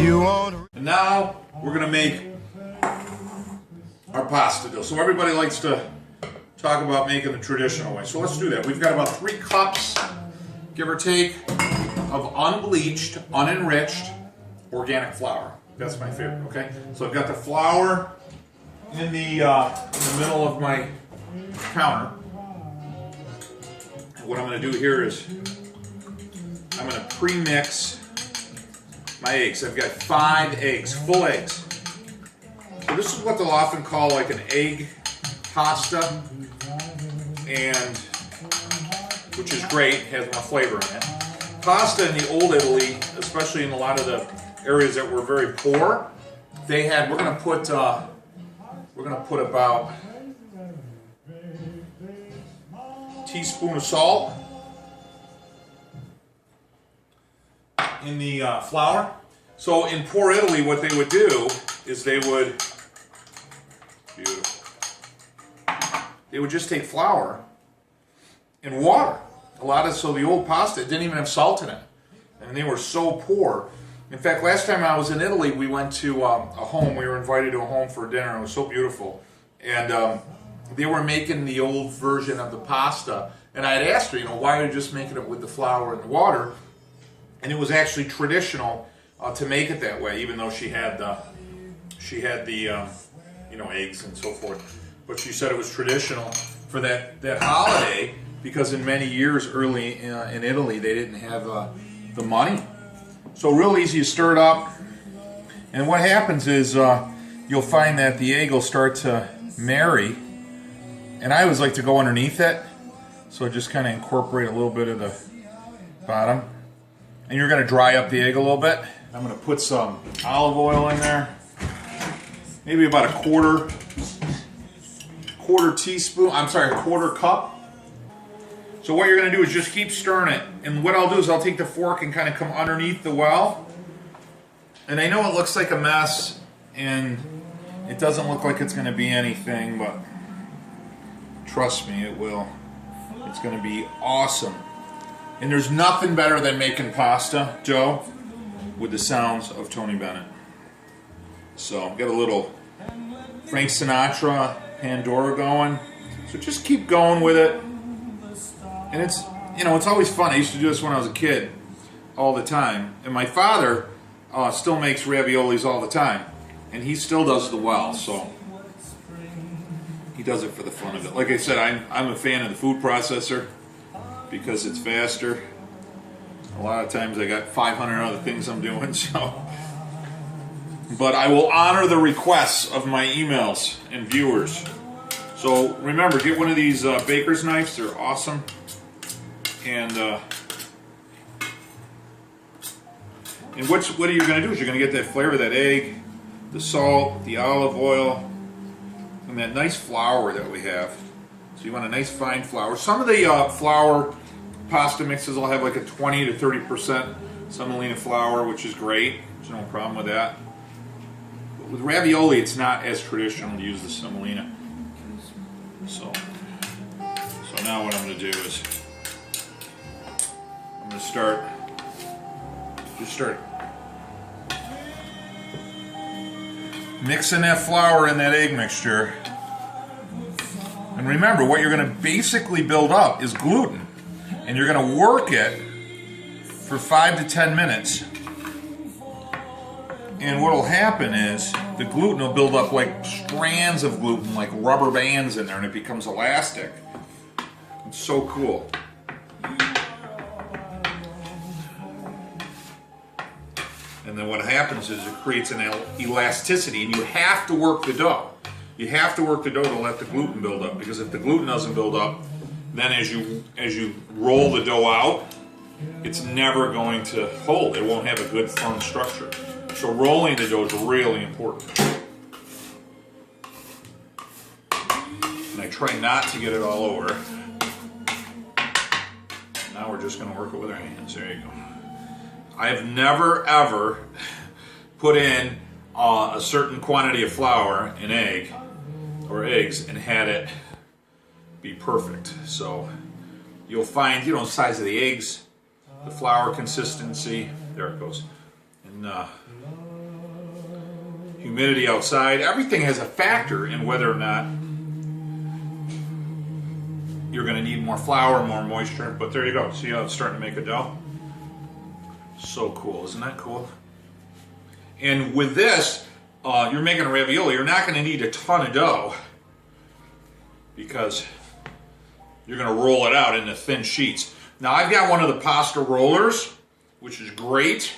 And now we're gonna make our pasta dough. So everybody likes to talk about making the traditional way. So let's do that. We've got about 3 cups, give or take, of unbleached, unenriched, organic flour. That's my favorite, okay? So I've got the flour in the middle of my counter. And what I'm gonna do here is I'm gonna pre-mix my eggs. I've got 5 eggs, full eggs. So this is what they'll often call like an egg pasta, and which is great, has more flavor in it. Pasta in the old Italy, especially in a lot of the areas that were very poor, they had. We're gonna put about a teaspoon of salt in the flour. So in poor Italy, what they would do is they would just take flour and water. So the old pasta didn't even have salt in it, and they were so poor. In fact, last time I was in Italy, we went to a home. We were invited to a home for dinner. It was so beautiful, and they were making the old version of the pasta. And I had asked her, why are you just making it with the flour and the water? And it was actually traditional to make it that way, even though she had the eggs and so forth. But she said it was traditional for that holiday, because in many years early in Italy they didn't have the money. So real easy to stir it up, and what happens is you'll find that the egg will start to marry, and I always like to go underneath it, so just kind of incorporate a little bit of the bottom. And you're going to dry up the egg a little bit. I'm going to put some olive oil in there, maybe about a quarter cup. So what you're going to do is just keep stirring it. And what I'll do is I'll take the fork and kind of come underneath the well. And I know it looks like a mess, and it doesn't look like it's going to be anything, but trust me, it will. It's going to be awesome. And there's nothing better than making pasta dough with the sounds of Tony Bennett. So I've got a little Frank Sinatra, Pandora going. So just keep going with it. And it's always fun. I used to do this when I was a kid all the time. And my father still makes raviolis all the time. And he still does the well, so he does it for the fun of it. Like I said, I'm a fan of the food processor because it's faster. A lot of times I got 500 other things I'm doing, so. But I will honor the requests of my emails and viewers. So remember, get one of these baker's knives. They're awesome. And what are you going to do is you're going to get that flavor of that egg, the salt, the olive oil, and that nice flour that we have. So you want a nice fine flour. Some of the flour pasta mixes will have like a 20 to 30% semolina flour, which is great. There's no problem with that. But with ravioli, it's not as traditional to use the semolina. So now what I'm going to do is I'm going to start mixing that flour in that egg mixture. And remember, what you're going to basically build up is gluten. And you're going to work it for 5 to 10 minutes. And what will happen is the gluten will build up like strands of gluten, like rubber bands in there, and it becomes elastic. It's so cool. And then what happens is it creates an elasticity, and you have to work the dough. You have to work the dough to let the gluten build up, because if the gluten doesn't build up, then as you roll the dough out, it's never going to hold. It won't have a good firm structure. So rolling the dough is really important. And I try not to get it all over. Now we're just going to work it with our hands. There you go. I have never ever put in a certain quantity of flour and eggs and had it be perfect. So you'll find, the size of the eggs, the flour consistency, there it goes. And humidity outside. Everything has a factor in whether or not you're going to need more flour, more moisture. But there you go. See how it's starting to make a dough? So cool. Isn't that cool? And with this, you're making a ravioli. You're not going to need a ton of dough because you're going to roll it out into thin sheets. Now, I've got one of the pasta rollers, which is great.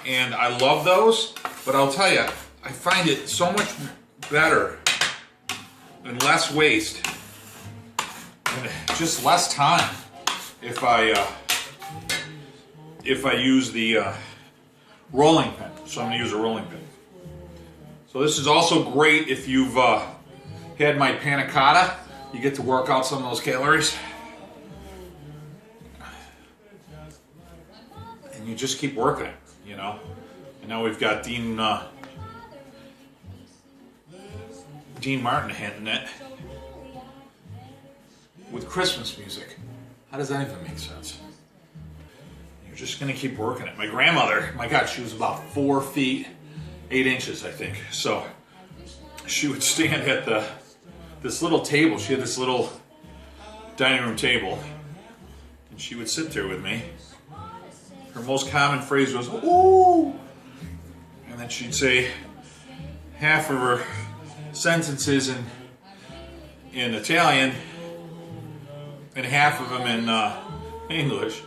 And I love those. But I'll tell you, I find it so much better and less waste and just less time if I use the rolling pin. So I'm going to use a rolling pin. So this is also great if you've had my panna cotta. You get to work out some of those calories. And you just keep working it, you know. And now we've got Dean Martin hitting it with Christmas music. How does that even make sense? You're just going to keep working it. My grandmother, my God, she was about 4 feet, 8 inches, I think. So she would stand at this little table. She had this little dining room table, and she would sit there with me. Her most common phrase was, "Ooh," and then she'd say half of her sentences in Italian and half of them in English.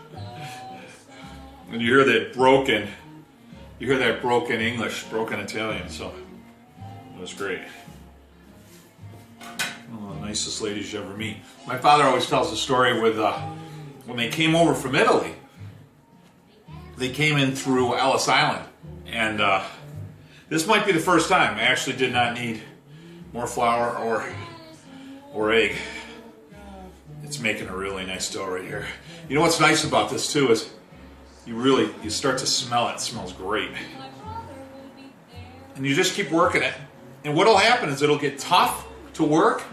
And you hear that broken English, broken Italian, so it was great. One of the nicest ladies you ever meet. My father always tells the story with when they came over from Italy. They came in through Ellis Island, and this might be the first time I actually did not need more flour or egg. It's making a really nice dough right here. You know what's nice about this too is you start to smell it. It smells great. And you just keep working it. And what'll happen is it'll get tough to work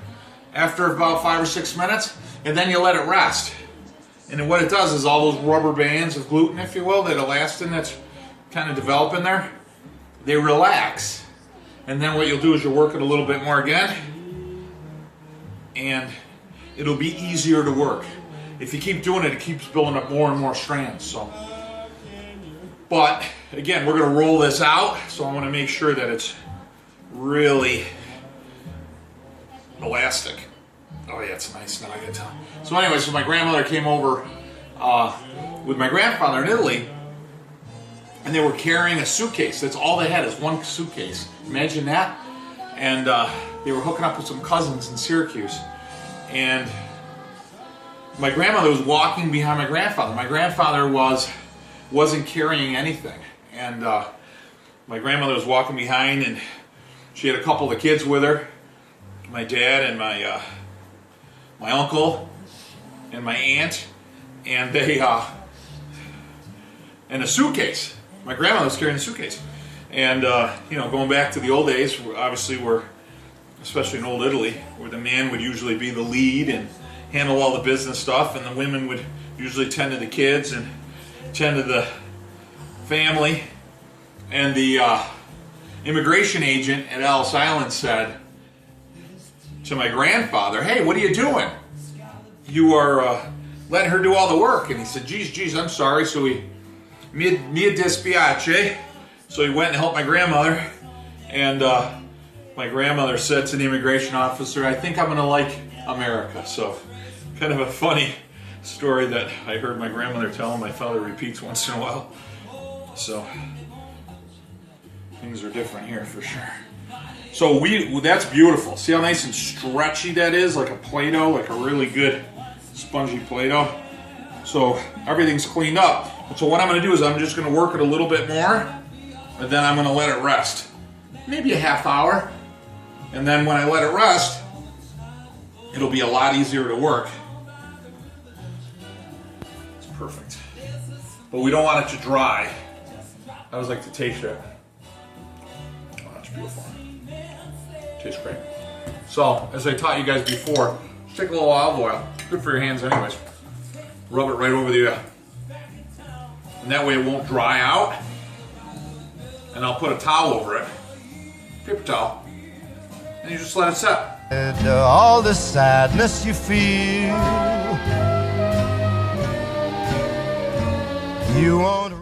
after about 5 or 6 minutes, and then you let it rest. And then what it does is all those rubber bands of gluten, if you will, that elastin that's kind of developing there, they relax. And then what you'll do is you'll work it a little bit more again, and it'll be easier to work. If you keep doing it, it keeps building up more and more strands. So, but again, we're going to roll this out, so I want to make sure that it's really elastic. Oh yeah, it's nice. Now I can tell. So anyway, so my grandmother came over with my grandfather in Italy, and they were carrying a suitcase. That's all they had is one suitcase. Imagine that. And they were hooking up with some cousins in Syracuse. And my grandmother was walking behind my grandfather. My grandfather wasn't carrying anything. And my grandmother was walking behind, and she had a couple of kids with her. My dad and my uncle and my aunt, and they and a suitcase. My grandmother was carrying a suitcase, and you know, going back to the old days, obviously especially in old Italy, where the man would usually be the lead and handle all the business stuff, and the women would usually tend to the kids and tend to the family. And the immigration agent at Ellis Island said to my grandfather, "Hey, what are you doing? You are letting her do all the work." And he said, geez, I'm sorry. So mi dispiace. So he went and helped my grandmother. And my grandmother said to the immigration officer, "I think I'm going to like America." So kind of a funny story that I heard my grandmother tell, and my father repeats once in a while. So things are different here for sure. So that's beautiful. See how nice and stretchy that is? Like a Play-Doh, like a really good spongy Play-Doh. So everything's cleaned up. So what I'm going to do is I'm just going to work it a little bit more, and then I'm going to let it rest. Maybe a half hour. And then when I let it rest, it'll be a lot easier to work. It's perfect. But we don't want it to dry. I always like to taste it. Oh, that's beautiful. Tastes great. So, as I taught you guys before, just take a little olive oil. Good for your hands anyways. Rub it right over the and that way it won't dry out. and I'll put a towel over it, paper towel, and you just let it set. All the sadness you feel, you won't